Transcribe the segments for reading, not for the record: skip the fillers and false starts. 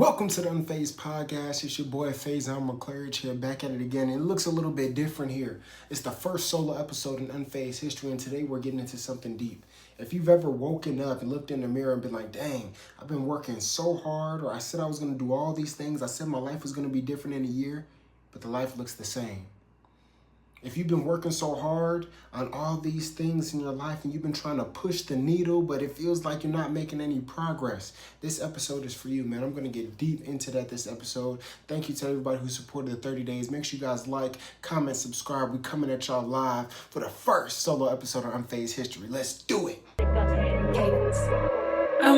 Welcome to the Unphazed podcast. It's your boy Phaz. I'm McClary here, back at it again. It looks a little bit different here. It's the first solo episode in Unphazed history, and today we're getting into something deep. If you've ever woken up and looked in the mirror and been like, dang, I've been working so hard, or I said I was going to do all these things, I said my life was going to be different in a year, but the life looks the same. If you've been working so hard on all these things in your life and you've been trying to push the needle, but it feels like you're not making any progress, this episode is for you, man. I'm going to get deep into that this episode. Thank you to everybody who supported the 30 days. Make sure you guys like, comment, subscribe. We're coming at y'all live for the first solo episode of Unphazed History. Let's do it. I'm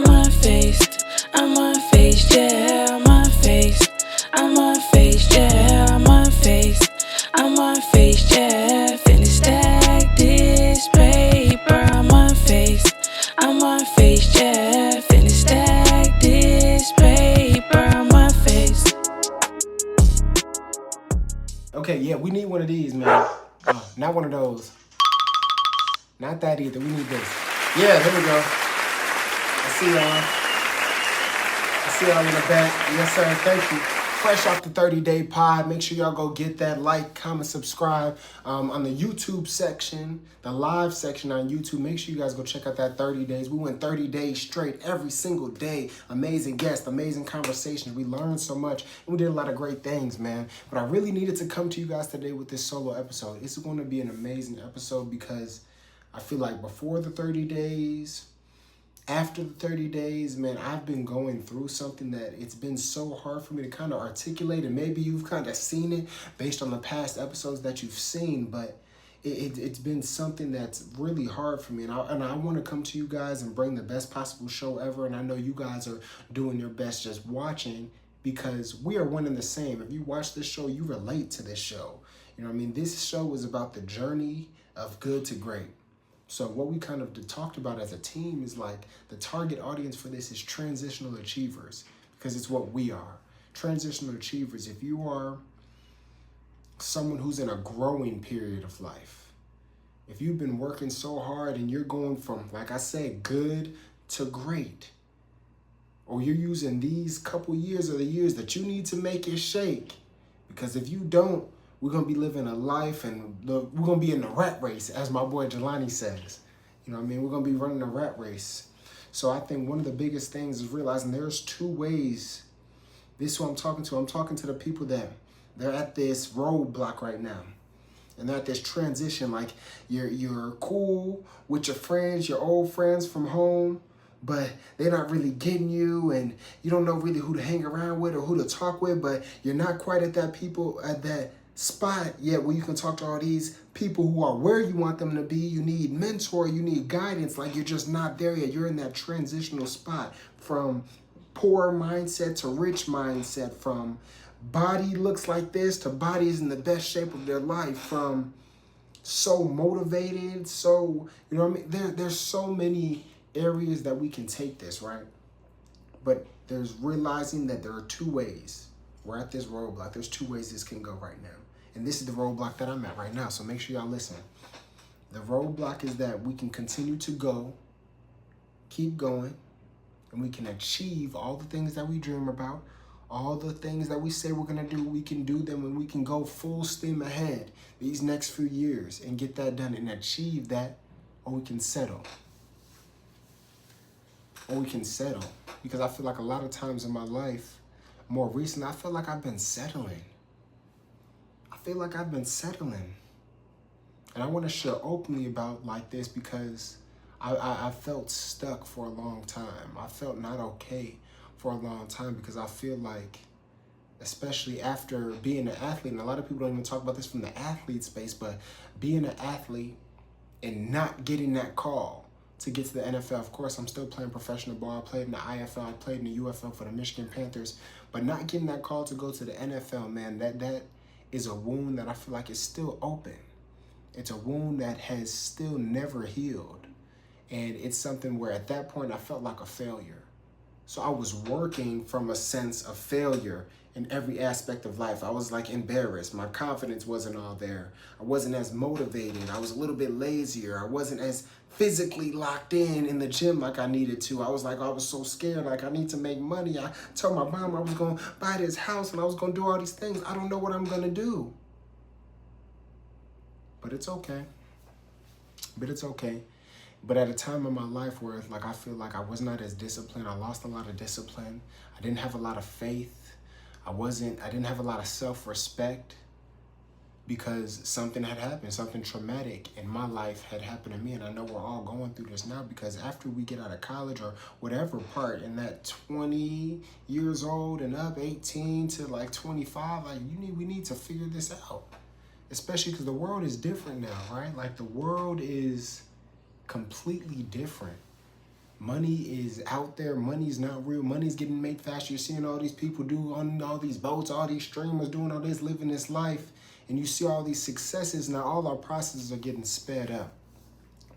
unfazed, I'm unfazed, yeah, I'm unfazed. I'm unfazed, yeah, I'm unfazed. I'm unfazed, yeah, finna stack this paper. I'm unfazed, yeah, finna stack this paper. I'm unfazed. Okay, yeah, we need one of these, man. Not one of those. Not that either. We need this. Yeah, there we go. I see y'all in the back. Yes, sir. Thank you. Fresh off the 30-day pod. Make sure y'all go get that. Like, comment, subscribe. On the YouTube section, the live section on YouTube, make sure you guys go check out that 30 days. We went 30 days straight every single day. Amazing guests, amazing conversations. We learned so much, and we did a lot of great things, man. But I really needed to come to you guys today with this solo episode. It's going to be an amazing episode because I feel like before the 30 days, after the 30 days, man, I've been going through something that it's been so hard for me to kind of articulate, and maybe you've kind of seen it based on the past episodes that you've seen, but it's been something that's really hard for me, and I want to come to you guys and bring the best possible show ever, and I know you guys are doing your best just watching because we are one and the same. If you watch this show, you relate to this show. You know what I mean? This show is about the journey of good to great. So what we kind of talked about as a team is like the target audience for this is transitional achievers, because it's what we are. Transitional achievers, if you are someone who's in a growing period of life, if you've been working so hard and you're going from, like I said, good to great, or you're using these couple years or the years that you need to make it shake, because if you don't, we're going to be living a life and we're going to be in the rat race, as my boy Jelani says. You know what I mean? We're going to be running a rat race. So I think one of the biggest things is realizing there's two ways. This is who I'm talking to. I'm talking to the people that they're at this roadblock right now. And they're at this transition. Like you're cool with your friends, your old friends from home, but they're not really getting you, and you don't know really who to hang around with or who to talk with, but you're not quite at that spot yet where you can talk to all these people who are where you want them to be. You need mentor, you need guidance, like you're just not there yet. You're in that transitional spot from poor mindset to rich mindset, from body looks like this to body is in the best shape of their life, from so motivated, so, you know what I mean? There's so many areas that we can take this, right? But there's realizing that there are two ways. We're at this roadblock. There's two ways this can go right now. And this is the roadblock that I'm at right now. So make sure y'all listen. The roadblock is that we can continue to go, keep going, and we can achieve all the things that we dream about, all the things that we say we're going to do. We can do them, and we can go full steam ahead these next few years and get that done and achieve that, or we can settle. Because I feel like a lot of times in my life, more recently, I feel like I've been settling. And I want to share openly about like this because I felt stuck for a long time. I felt not okay for a long time because I feel like, especially after being an athlete, and a lot of people don't even talk about this from the athlete space, but being an athlete and not getting that call to get to the NFL. Of course, I'm still playing professional ball. I played in the IFL. I played in the UFL for the Michigan Panthers. But not getting that call to go to the NFL, man, that is a wound that I feel like is still open. It's a wound that has still never healed. And it's something where at that point I felt like a failure. So I was working from a sense of failure in every aspect of life. I was like embarrassed. My confidence wasn't all there. I wasn't as motivated. I was a little bit lazier. I wasn't as physically locked in the gym like I needed to. I was so scared. Like, I need to make money. I told my mom I was going to buy this house and I was going to do all these things. I don't know what I'm going to do. But it's okay. But at a time in my life where like I feel like I was not as disciplined, I lost a lot of discipline. I didn't have a lot of faith. I didn't have a lot of self-respect because something had happened, something traumatic in my life had happened to me. And I know we're all going through this now because after we get out of college or whatever part in that 20 years old and up, 18 to like 25, like we need to figure this out. Especially because the world is different now, right? Like the world is completely different. Money is out there. Money's not real. Money's getting made faster. You're seeing all these people do on all these boats, all these streamers doing all this, living this life. And you see all these successes. Now all our processes are getting sped up.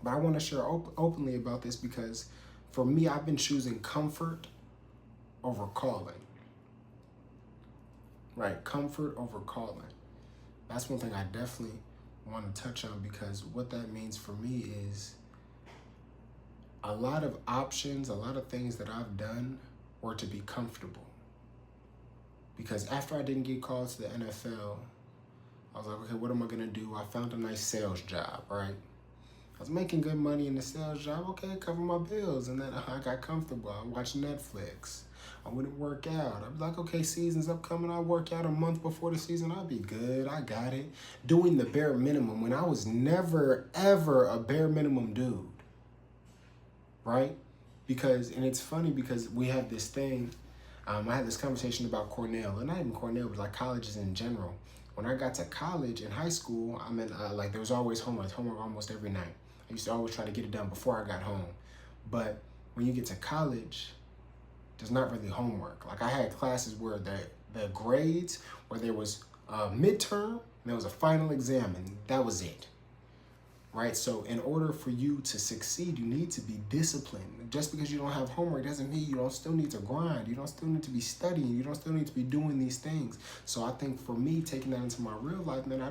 But I want to share openly about this because for me, I've been choosing comfort over calling. Right? Comfort over calling. That's one thing I definitely want to touch on because what that means for me is a lot of options, a lot of things that I've done were to be comfortable. Because after I didn't get called to the NFL, I was like, okay, what am I going to do? I found a nice sales job, right? I was making good money in the sales job. Okay, cover my bills. And then I got comfortable. I watched Netflix. I wouldn't work out. I was like, okay, season's upcoming. I'll work out a month before the season. I'll be good. I got it. Doing the bare minimum when I was never, ever a bare minimum dude. Right? Because, and it's funny because we have this thing, I had this conversation about Cornell, and not even Cornell, but like colleges in general. When I got to college in high school, I mean, like there was always homework almost every night. I used to always try to get it done before I got home. But when you get to college, there's not really homework. Like I had classes where the grades, where there was a midterm, and there was a final exam, and that was it. Right? So in order for you to succeed, you need to be disciplined. Just because you don't have homework doesn't mean you don't still need to grind. You don't still need to be studying. You don't still need to be doing these things. So I think for me, taking that into my real life, man, I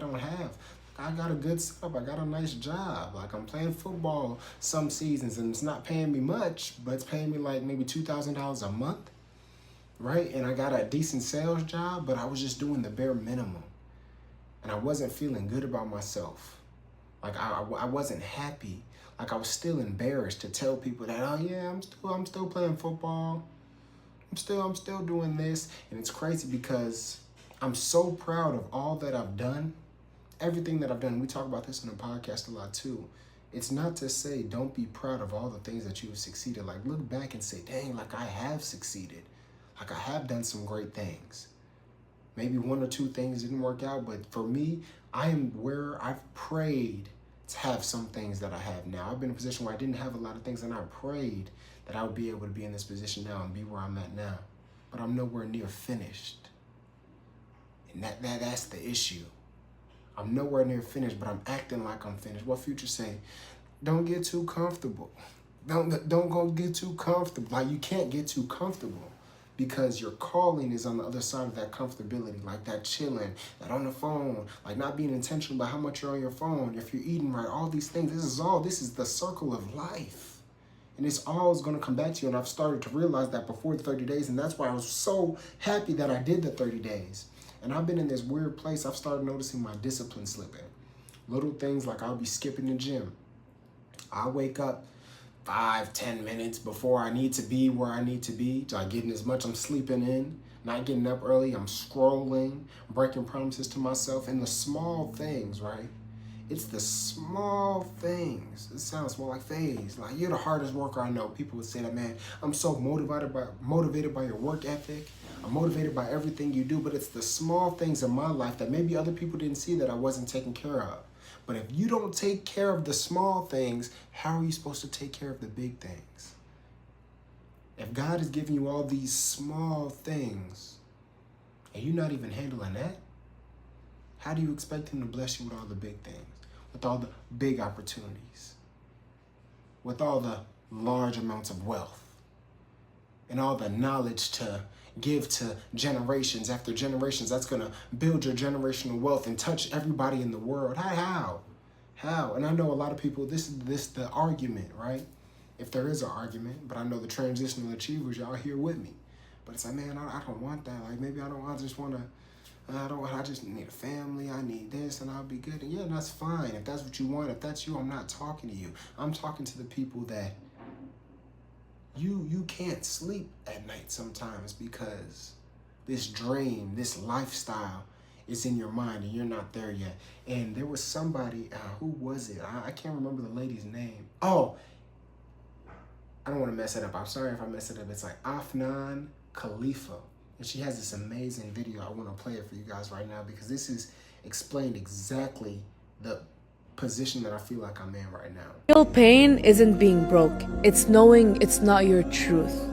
got a good setup. I got a nice job. Like I'm playing football some seasons and it's not paying me much, but it's paying me like maybe $2,000 a month. Right? And I got a decent sales job, but I was just doing the bare minimum. And I wasn't feeling good about myself. Like I wasn't happy. Like I was still embarrassed to tell people that, oh yeah, I'm still playing football. I'm still doing this. And it's crazy because I'm so proud of all that I've done. Everything that I've done. We talk about this in the podcast a lot too. It's not to say don't be proud of all the things that you have succeeded. Like look back and say, dang, like I have succeeded. Like I have done some great things. Maybe one or two things didn't work out, but for me, I am where I've prayed to have some things that I have now. I've been in a position where I didn't have a lot of things, and I prayed that I would be able to be in this position now and be where I'm at now. But I'm nowhere near finished. And that's the issue. I'm nowhere near finished, but I'm acting like I'm finished. What Future say? Don't get too comfortable. Don't go get too comfortable. Like you can't get too comfortable. Because your calling is on the other side of that comfortability, like that chilling, that on the phone, like not being intentional about how much you're on your phone, if you're eating right, all these things. This is the circle of life. And it's always going to come back to you. And I've started to realize that before the 30 days. And that's why I was so happy that I did the 30 days. And I've been in this weird place. I've started noticing my discipline slipping. Little things like I'll be skipping the gym. I wake up 5-10 minutes before I need to be where I need to be, like getting as much I'm sleeping in, not getting up early, I'm scrolling, breaking promises to myself, and the small things, right? It's the small things. It sounds more like Phaz. Like you're the hardest worker I know. People would say that, man, I'm so motivated by your work ethic. I'm motivated by everything you do, but it's the small things in my life that maybe other people didn't see that I wasn't taking care of. But if you don't take care of the small things, how are you supposed to take care of the big things? If God is giving you all these small things and you're not even handling that, how do you expect him to bless you with all the big things, with all the big opportunities, with all the large amounts of wealth? and all the knowledge to give to generations after generations. That's going to build your generational wealth and touch everybody in the world. How? And I know a lot of people, this is the argument, right? If there is an argument, but I know the transitional achievers, y'all here with me. But it's like, man, I don't want that. Like, maybe I just need a family. I need this and I'll be good. And yeah, that's fine. If that's what you want, if that's you, I'm not talking to you. I'm talking to the people that you can't sleep at night sometimes because this dream, this lifestyle is in your mind and you're not there yet. And there was somebody, who was it? I can't remember the lady's name. Oh, I don't want to mess it up. I'm sorry if I mess it up. It's like Afnan Khalifa. And she has this amazing video. I want to play it for you guys right now because this is explained exactly the position that I feel like I'm in right now. Real pain isn't being broke. It's knowing it's not your truth.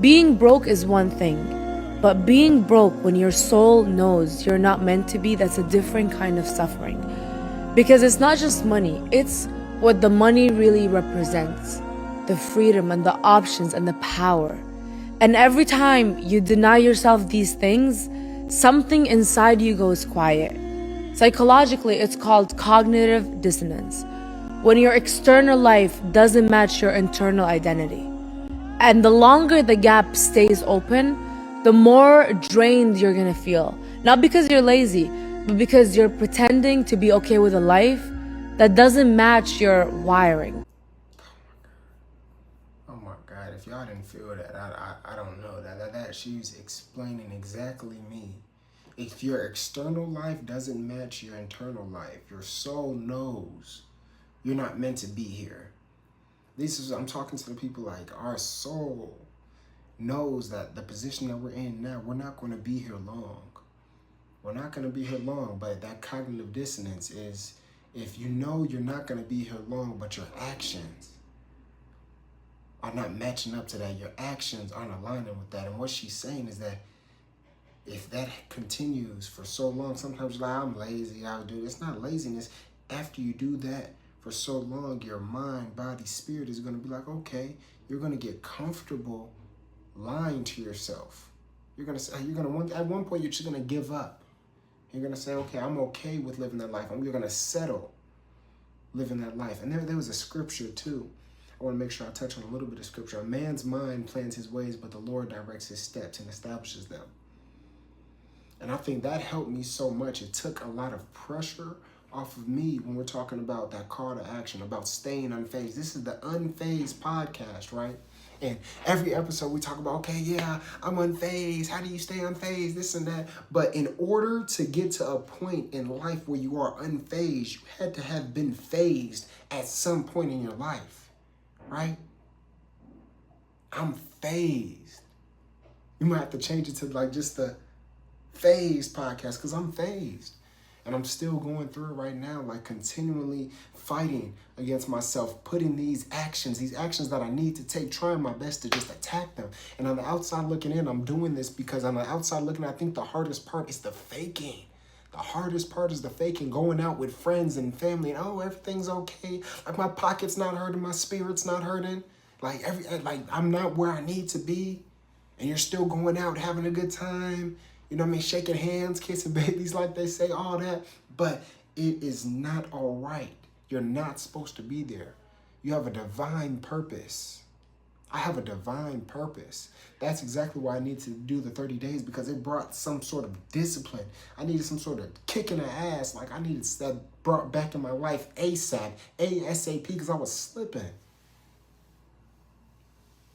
Being broke is one thing, but being broke when your soul knows you're not meant to be, that's a different kind of suffering. Because it's not just money, it's what the money really represents. The freedom and the options and the power. And every time you deny yourself these things, something inside you goes quiet. Psychologically, it's called cognitive dissonance. When your external life doesn't match your internal identity. And the longer the gap stays open, the more drained you're gonna feel. Not because you're lazy, but because you're pretending to be okay with a life that doesn't match your wiring. Oh my God, if y'all didn't feel that, I don't know. That she's explaining exactly me. If your external life doesn't match your internal life, your soul knows you're not meant to be here. I'm talking to the people like our soul knows that the position that we're in now, we're not going to be here long. We're not going to be here long, but that cognitive dissonance is if you know you're not going to be here long, but your actions are not matching up to that. Your actions aren't aligning with that. And what she's saying is that if that continues for so long, sometimes you're like, I'm lazy, I'll do it. It's not laziness. After you do that for so long, your mind, body, spirit is going to be like, okay, you're going to get comfortable lying to yourself. At one point, you're just going to give up. You're going to say, okay, I'm okay with living that life. You're going to settle living that life. And there was a scripture too. I want to make sure I touch on a little bit of scripture. A man's mind plans his ways, but the Lord directs his steps and establishes them. And I think that helped me so much. It took a lot of pressure off of me when we're talking about that call to action, about staying unfazed. This is the Unphazed podcast, right? And every episode we talk about, okay, yeah, I'm unfazed. How do you stay unfazed? This and that. But in order to get to a point in life where you are unfazed, you had to have been phased at some point in your life, right? I'm phased. You might have to change it to like just the Phazed podcast because I'm phased. And I'm still going through it right now, like continually fighting against myself, putting these actions that I need to take, trying my best to just attack them. And on the outside looking in, I'm doing this because on the outside looking, I think the hardest part is the faking. The hardest part is the faking, going out with friends and family, and oh, everything's okay. Like my pocket's not hurting, my spirit's not hurting. Like I'm not where I need to be. And you're still going out having a good time. You know what I mean? Shaking hands, kissing babies like they say, all that. But it is not all right. You're not supposed to be there. You have a divine purpose. I have a divine purpose. That's exactly why I need to do the 30 days because it brought some sort of discipline. I needed some sort of kick in the ass. Like I needed that brought back in my life ASAP, because I was slipping.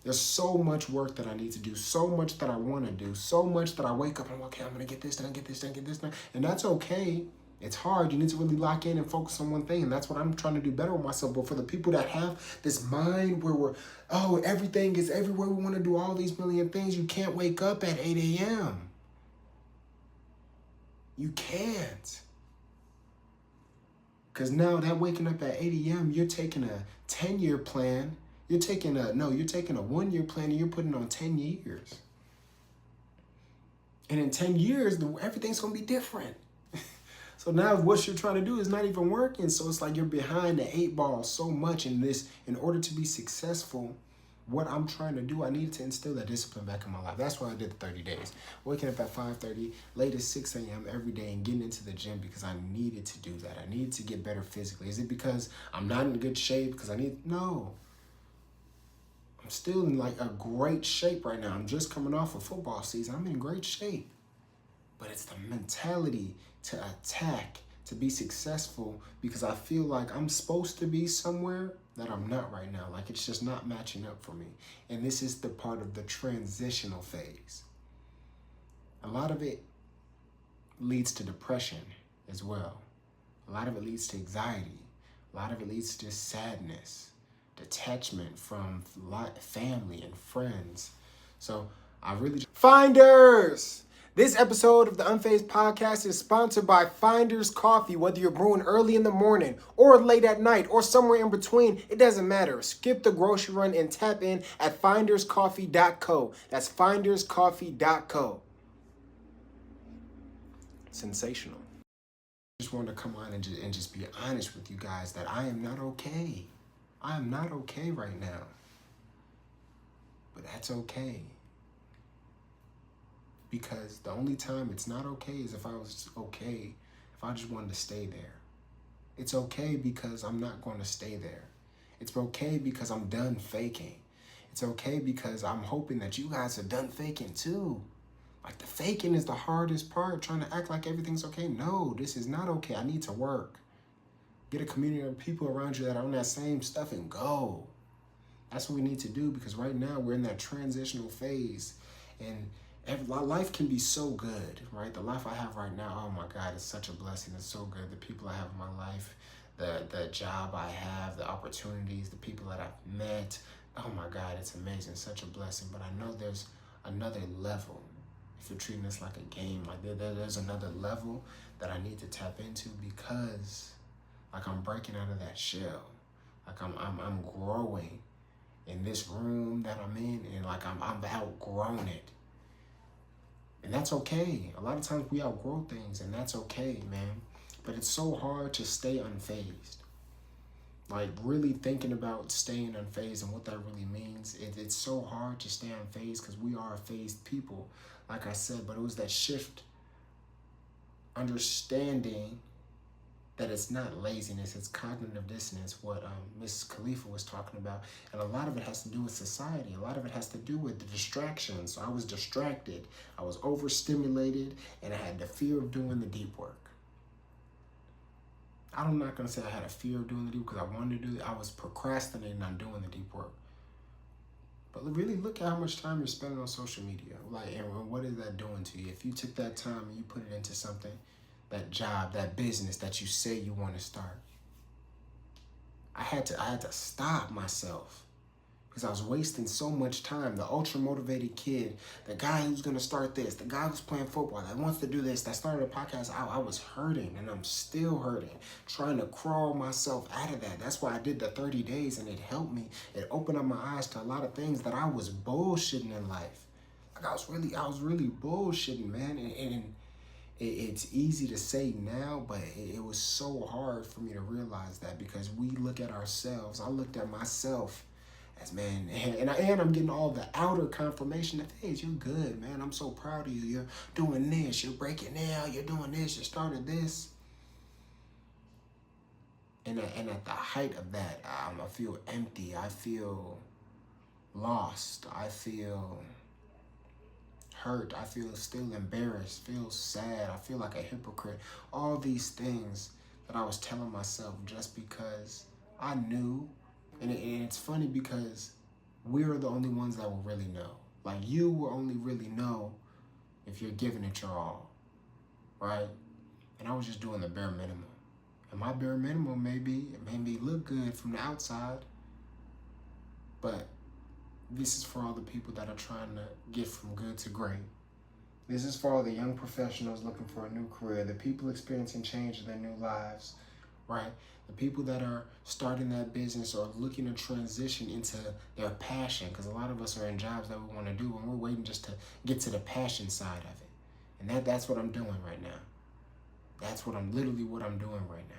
There's so much work that I need to do, so much that I want to do, so much that I wake up and I'm okay, I'm going to get this done, get this done, get this done. And that's okay. It's hard. You need to really lock in and focus on one thing. And that's what I'm trying to do better with myself. But for the people that have this mind where everything is everywhere, we want to do all these million things, you can't wake up at 8 a.m. You can't. Because now that waking up at 8 a.m., you're taking a 10-year plan. You're taking a 1-year plan and you're putting on 10 years. And in 10 years, everything's going to be different. So now what you're trying to do is not even working. So it's like you're behind the 8 ball so much in this. In order to be successful, what I'm trying to do, I needed to instill that discipline back in my life. That's why I did the 30 days. Waking up at 5:30, latest 6 a.m. every day and getting into the gym because I needed to do that. I needed to get better physically. Is it because I'm not in good shape? Because I need, no. I'm still in like a great shape right now. I'm just coming off of football season. I'm in great shape. But it's the mentality to attack, to be successful, because I feel like I'm supposed to be somewhere that I'm not right now. Like it's just not matching up for me. And this is the part of the transitional phase. A lot of it leads to depression as well. A lot of it leads to anxiety. A lot of it leads to sadness, detachment from family and friends. So I really Finders! This episode of the Unphazed podcast is sponsored by Finders Coffee. Whether you're brewing early in the morning or late at night or somewhere in between, it doesn't matter. Skip the grocery run and tap in at finderscoffee.co. That's finderscoffee.co. Sensational. I just wanted to come on and just be honest with you guys that I am not okay. I am not okay right now. But that's okay. Because the only time it's not okay is if I was okay, if I just wanted to stay there. It's okay because I'm not going to stay there. It's okay because I'm done faking. It's okay because I'm hoping that you guys are done faking too. Like the faking is the hardest part, trying to act like everything's okay. No, this is not okay. I need to work. Get a community of people around you that are on that same stuff and go. That's what we need to do because right now we're in that transitional phase and life can be so good, right? The life I have right now, oh my God, it's such a blessing. It's so good. The people I have in my life, the job I have, the opportunities, the people that I've met. Oh my God, it's amazing. Such a blessing. But I know there's another level. If you're treating this like a game, like there's another level that I need to tap into because like I'm breaking out of that shell. Like I'm growing in this room that I'm in and like I'm outgrown it. And that's okay. A lot of times we outgrow things and that's okay, man. But it's so hard to stay unfazed. Like really thinking about staying unfazed and what that really means. It's so hard to stay unfazed because we are a phased people, like I said. But it was that shift, understanding that it's not laziness, it's cognitive dissonance, what Mrs. Khalifa was talking about. And a lot of it has to do with society. A lot of it has to do with the distractions. So I was distracted, I was overstimulated, and I had the fear of doing the deep work. I'm not gonna say I had a fear of doing the deep because I wanted to do it. I was procrastinating on doing the deep work. But really look at how much time you're spending on social media. Like, and what is that doing to you? If you took that time and you put it into something, that job, that business that you say you want to start. I had to stop myself because I was wasting so much time. The ultra motivated kid, the guy who's going to start this, the guy who's playing football, that wants to do this, that started a podcast, I was hurting and I'm still hurting, trying to crawl myself out of that. That's why I did the 30 days and it helped me. It opened up my eyes to a lot of things that I was bullshitting in life. Like I was really bullshitting, man. And it's easy to say now, but it was so hard for me to realize that because we look at ourselves. I looked at myself as, man, and I'm getting all the outer confirmation that, hey, you're good, man. I'm so proud of you. You're doing this. You're breaking out. You're doing this. You started this. And at the height of that, I feel empty. I feel lost. I feel hurt. I feel still embarrassed, feel sad. I feel like a hypocrite. All these things that I was telling myself just because I knew. And it's funny because we're the only ones that will really know. Like you will only really know if you're giving it your all, right? And I was just doing the bare minimum. And my bare minimum it made me look good from the outside, but this is for all the people that are trying to get from good to great. This is for all the young professionals looking for a new career, the people experiencing change in their new lives, right? The people that are starting that business or looking to transition into their passion, because a lot of us are in jobs that we want to do and we're waiting just to get to the passion side of it. And that's what I'm doing right now. That's what I'm doing right now.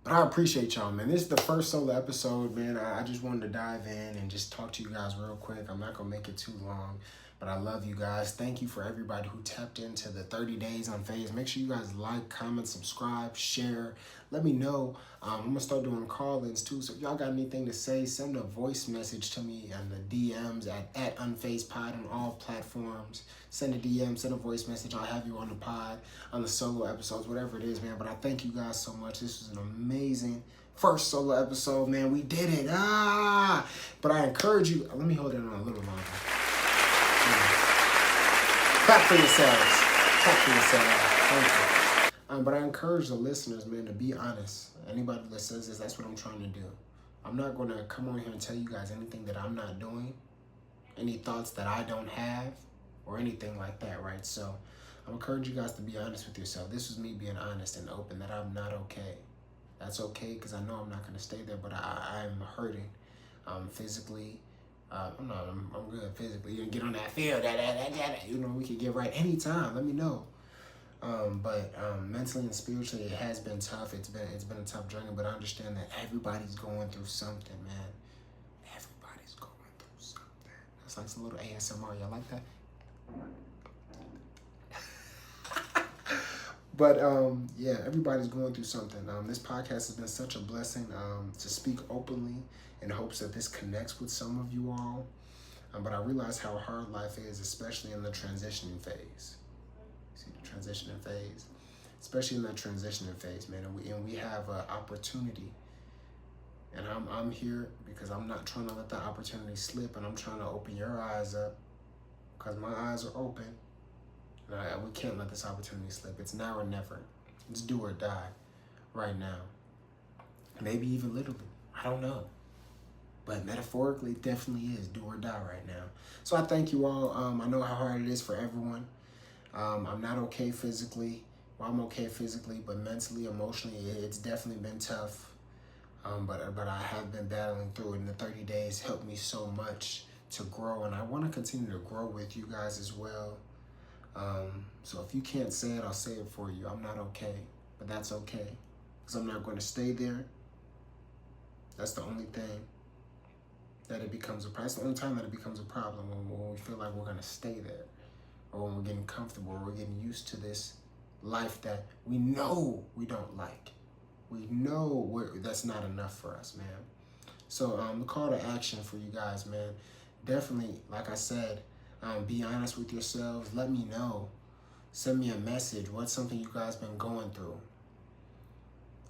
But I appreciate y'all, man. This is the first solo episode, man. I just wanted to dive in and just talk to you guys real quick. I'm not going to make it too long, but I love you guys. Thank you for everybody who tapped into the 30 days on Phaz. Make sure you guys like, comment, subscribe, share. Let me know. I'm going to start doing call-ins too. So if y'all got anything to say, send a voice message to me on the DMs at Unphazed Pod on all platforms. Send a DM, send a voice message. I'll have you on the pod, on the solo episodes, whatever it is, man. But I thank you guys so much. This was an amazing first solo episode, man. We did it. But I encourage you. Let me hold it on a little longer. Clap for yourselves. Clap for yourselves. Thank you. But I encourage the listeners, man, to be honest. Anybody that says this, that's what I'm trying to do. I'm not going to come on here and tell you guys anything that I'm not doing, any thoughts that I don't have, or anything like that, right? So I encourage you guys to be honest with yourself. This was me being honest and open that I'm not okay. That's okay because I know I'm not going to stay there, but I'm hurting physically. I'm good physically. You can get on that field, we can get right anytime. Let me know. But mentally and spiritually, it has been tough. It's been a tough journey, but I understand that everybody's going through something, man. Everybody's going through something. That's like some little ASMR. Y'all like that? But yeah, everybody's going through something. This podcast has been such a blessing to speak openly in hopes that this connects with some of you all. But I realize how hard life is, especially in the transitioning phase. See the transitioning phase, especially in that transitioning phase, man. And we have an opportunity. And I'm here because I'm not trying to let that opportunity slip, and I'm trying to open your eyes up because my eyes are open. And we can't let this opportunity slip. It's now or never. It's do or die right now. Maybe even literally. I don't know. But metaphorically, it definitely is do or die right now. So I thank you all. I know how hard it is for everyone. I'm not okay physically. Well, I'm okay physically, but mentally, emotionally, it's definitely been tough. But I have been battling through it, and the 30 days helped me so much to grow, and I want to continue to grow with you guys as well. So if you can't say it, I'll say it for you. I'm not okay, but that's okay, because I'm not going to stay there. That's the only thing that it becomes a problem. That's the only time that it becomes a problem, when we feel like we're going to stay there, or when we're getting comfortable, or we're getting used to this life that we know we don't like. We know that's not enough for us, man. So the call to action for you guys, man, definitely, like I said, be honest with yourselves. Let me know. Send me a message. What's something you guys been going through?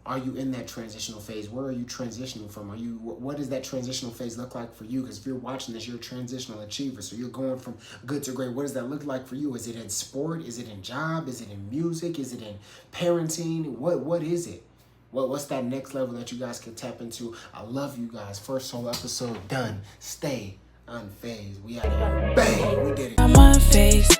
Are you in that transitional phase? Where are you transitioning from? What does that transitional phase look like for you? Because if you're watching this, you're a transitional achiever. So you're going from good to great. What does that look like for you? Is it in sport? Is it in job? Is it in music? Is it in parenting? What is it? What's that next level that you guys can tap into? I love you guys. First solo episode done. Stay unfazed. We out here. Bang! We did it. I'm unfazed.